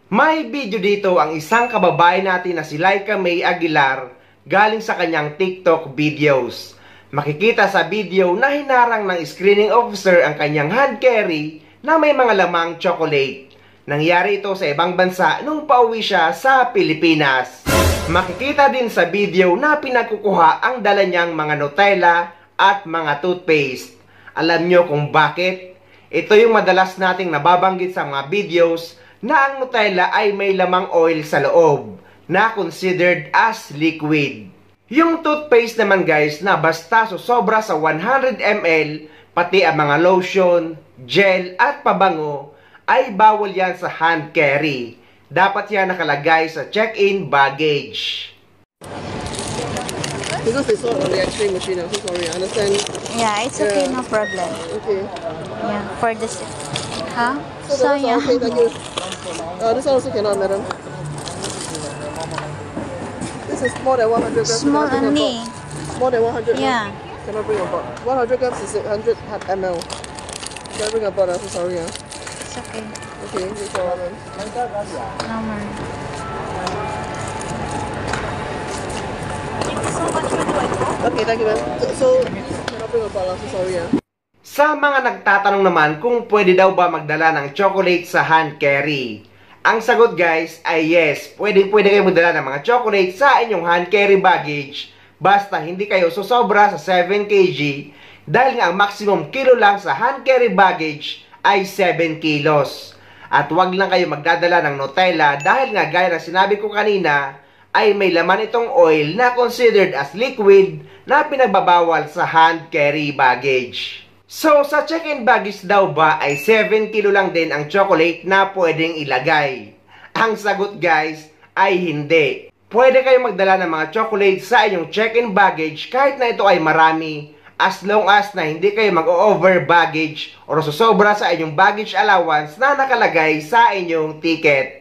May video dito ang isang kababae natin na si Laika May Aguilar galing sa kanyang TikTok videos. Makikita sa video na hinarang ng screening officer ang kanyang hand carry na may mga lamang chocolate. Nangyari ito sa ibang bansa nung pauwi siya sa Pilipinas. Makikita din sa video na pinagkukuha ang dala niyang mga Nutella at mga toothpaste. Alam nyo kung bakit? Ito yung madalas nating nababanggit sa mga videos na ang Nutella ay may lamang oil sa loob na considered as liquid. Yung toothpaste naman guys na basta sobra sa 100 ml, pati ang mga lotion, gel at pabango ay bawal yan sa hand carry. Dapat yan nakalagay sa check-in baggage. Because it's not on the X-ray machine, I'm so sorry, I understand. Yeah, it's okay, no problem. Okay. Yeah, for this. Huh? So yeah. okay, thank you. This one also cannot, madam. This is more than 100 grams. Small only. More than 100 Yeah. Cannot bring about. 100 grams is 100 ml. Cannot bring about, I'm so sorry. It's okay. Okay, no problem. No more. Okay, thank you, ma'am. So, cannot bring about, I'm so sorry. Sa mga nagtatanong naman kung pwede daw ba magdala ng chocolate sa hand carry, ang sagot guys ay yes, pwede kayo magdala ng mga chocolate sa inyong hand carry baggage basta hindi kayo susobra sa 7 kg dahil nga ang maximum kilo lang sa hand carry baggage ay 7 kilos. At wag lang kayo magdadala ng Nutella dahil nga gaya ng sinabi ko kanina ay may laman itong oil na considered as liquid na pinagbabawal sa hand carry baggage. So, sa check-in baggage daw ba ay 7 kilo lang din ang chocolate na pwedeng ilagay? Ang sagot guys ay hindi. Pwede kayong magdala ng mga chocolate sa inyong check-in baggage kahit na ito ay marami as long as na hindi kayo mag-over baggage o susobra sa inyong baggage allowance na nakalagay sa inyong ticket.